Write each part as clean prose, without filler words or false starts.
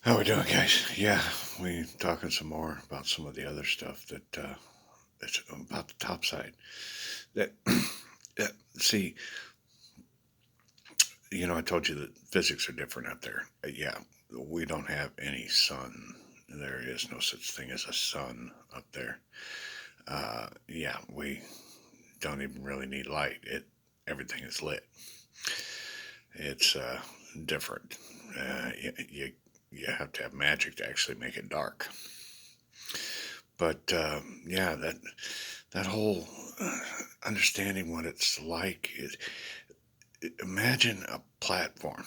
How we doing, guys? Yeah, we talking some more about some of the other stuff that it's about the top side. That uh, see, I told you that physics are different out there. Yeah, we don't have any sun. There is no such thing as a sun up there. Yeah, we don't even really need light. Everything is lit. It's different. You have to have magic to actually make it dark. But yeah, that whole understanding what it's like is imagine a platform,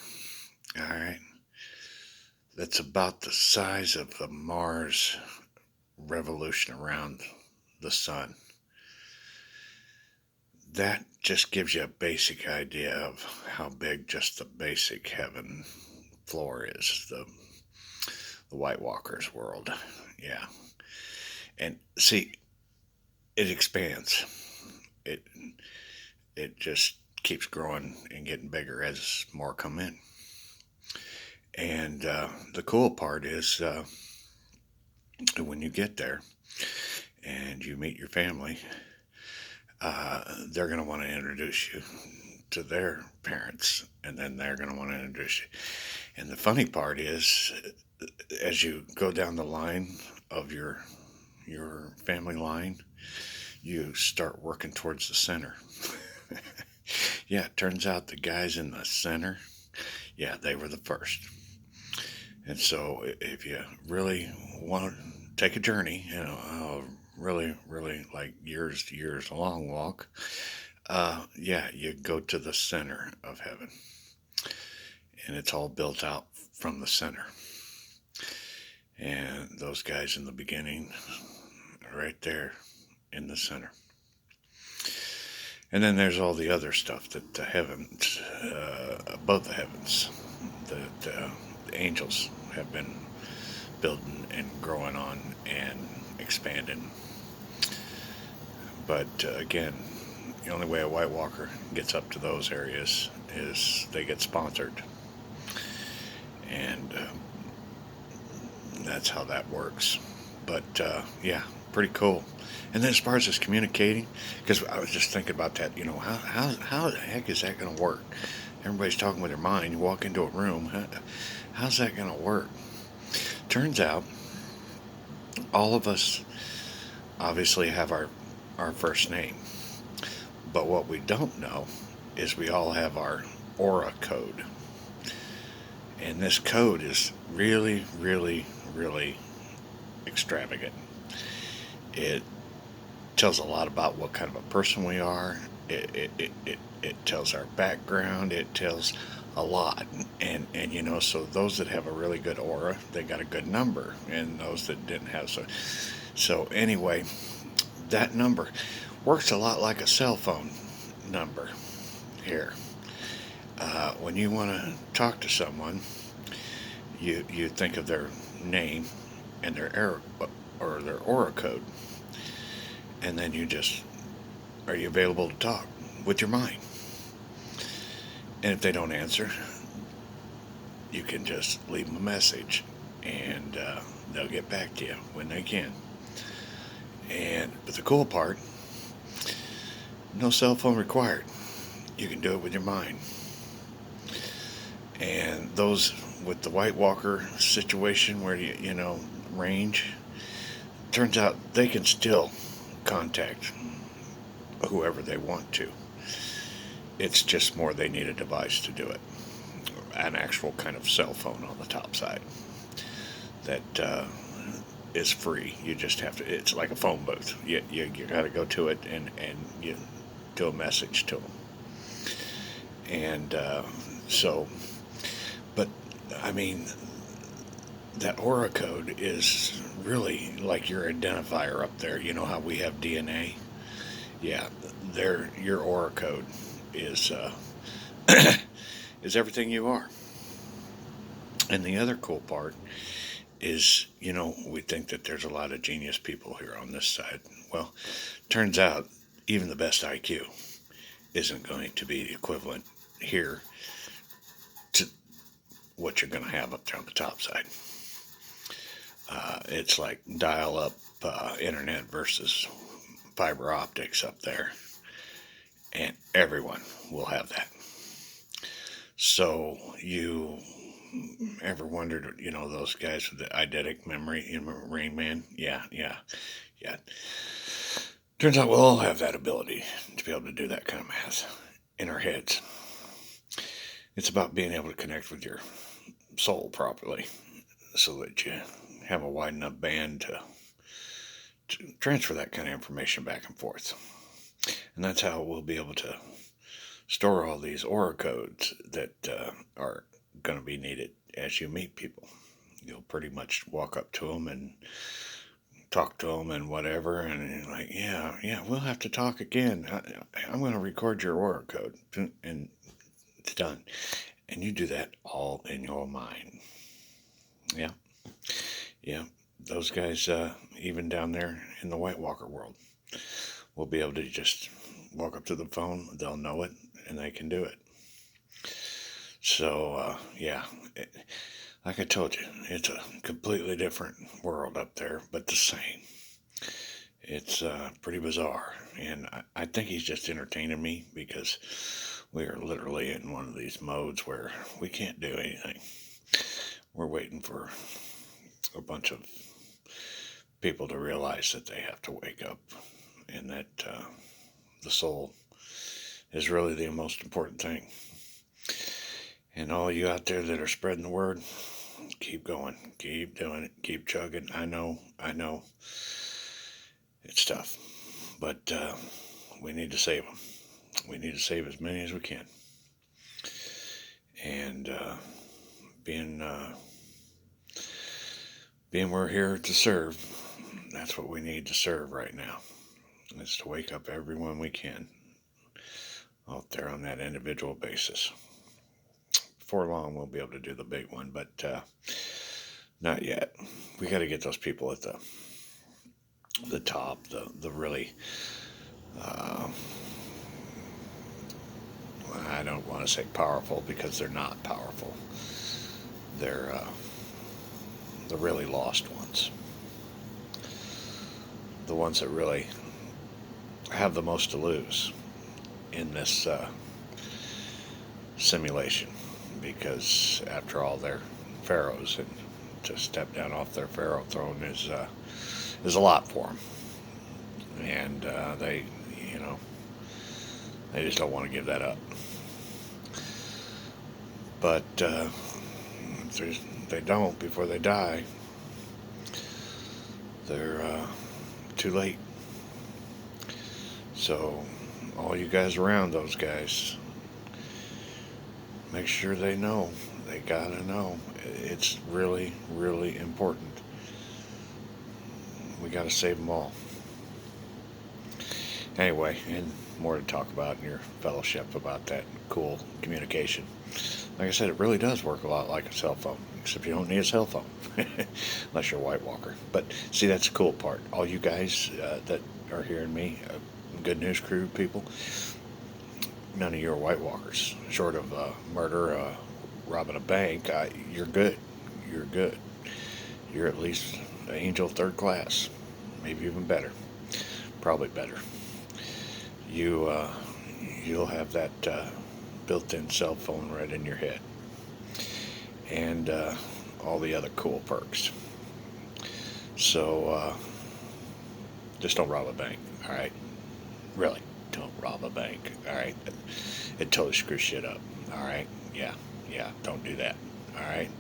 all right, that's about the size of the Mars revolution around the sun. That just gives you a basic idea of how big just the basic heaven floor is, the White Walker's world. Yeah. And see, it expands. It it just keeps growing and getting bigger as more come in. And the cool part is when you get there and you meet your family, they're going to want to introduce you to their parents, and then they're going to want to introduce you. And the funny part is, as you go down the line of your family line, you start working towards the center. Yeah, it turns out the guys in the center, yeah, they were the first. And so, if you really want to take a journey, really, really like years to years long walk, yeah, you go to the center of heaven, and it's all built out from the center. And those guys in the beginning, right there in the center. And then there's all the other stuff that the heavens, above the heavens, that the angels have been building and growing on and expanding. But again, the only way a White Walker gets up to those areas is they get sponsored, and that's how that works. But yeah, pretty cool. And then as far as this communicating, because I was just thinking about that, how the heck is that going to work? Everybody's talking with their mind. You walk into a room, how's that going to work? Turns out, all of us obviously have our first name, but what we don't know is we all have our aura code. And this code is really, really, really extravagant. It tells a lot about what kind of a person we are. It tells our background. It tells a lot. And so those that have a really good aura, they got a good number. And those that didn't have so anyway, that number works a lot like a cell phone number here. When you want to talk to someone, you think of their name and their aura, or their aura code, and then you just are you available to talk with your mind. And if they don't answer, you can just leave them a message, and they'll get back to you when they can. But the cool part, no cell phone required. You can do it with your mind. And those with the White Walker situation where range, turns out they can still contact whoever they want to. It's just more they need a device to do it, an actual kind of cell phone on the top side that is free. You just have to. It's like a phone booth. You got to go to it and you do a message to them. And so, but I mean, that aura code is really like your identifier up there. You know how we have DNA? Yeah, your aura code is is everything you are. And the other cool part is, we think that there's a lot of genius people here on this side. Well, turns out even the best IQ isn't going to be equivalent here to what you're going to have up there on the top side. It's like dial-up internet versus fiber optics up there, and everyone will have that. So you ever wondered, those guys with the eidetic memory in Rain Man? Yeah, yeah, yeah. Turns out we'll all have that ability to be able to do that kind of math in our heads. It's about being able to connect with your soul properly so that you have a wide enough band to transfer that kind of information back and forth. And that's how we'll be able to store all these aura codes that are going to be needed as you meet people. You'll pretty much walk up to them and talk to them and whatever, and you're like, yeah, we'll have to talk again. I'm going to record your aura code, and it's done. And you do that all in your mind. Yeah, yeah. Those guys, even down there in the White Walker world, will be able to just walk up to the phone. They'll know it, and they can do it. So, yeah, like I told you, it's a completely different world up there, but the same. It's pretty bizarre, and I think he's just entertaining me because we are literally in one of these modes where we can't do anything. We're waiting for a bunch of people to realize that they have to wake up and that the soul is really the most important thing. And all you out there that are spreading the word, keep going, keep doing it, keep chugging. I know, it's tough, but we need to save them. We need to save as many as we can. And being we're here to serve, that's what we need to serve right now. Is to wake up everyone we can out there on that individual basis. Before long, we'll be able to do the big one, but not yet. We got to get those people at the top, the really. I don't want to say powerful because they're not powerful. They're the really lost ones, the ones that really have the most to lose in this simulation, because after all, they're pharaohs, and to step down off their pharaoh throne is a lot for them, and they, they just don't want to give that up. But if they don't before they die, they're too late. So all you guys around those guys, make sure they know. They gotta know. It's really, really important. We gotta save them all. Anyway, and more to talk about in your fellowship about that cool communication. Like I said, it really does work a lot like a cell phone, except you don't need a cell phone unless you're a White Walker. But see, that's the cool part. All you guys that are hearing me, Good News Crew people, none of you are White Walkers. Short of murder, robbing a bank, you're good. You're good. You're at least an angel third class, maybe even better, probably better. You'll have that built-in cell phone right in your head, and all the other cool perks. So just don't rob a bank, all right? Really, don't rob a bank, all right? It totally screws shit up, all right? Yeah, don't do that, all right?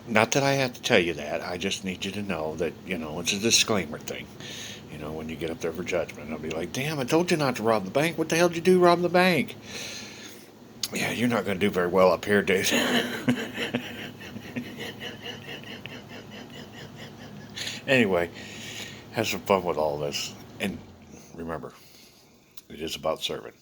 Not that I have to tell you that. I just need you to know that, it's a disclaimer thing. When you get up there for judgment, I'll be like, damn, I told you not to rob the bank. What the hell did you do rob the bank? Yeah, you're not going to do very well up here, dude. Anyway, have some fun with all this. And remember, it is about serving.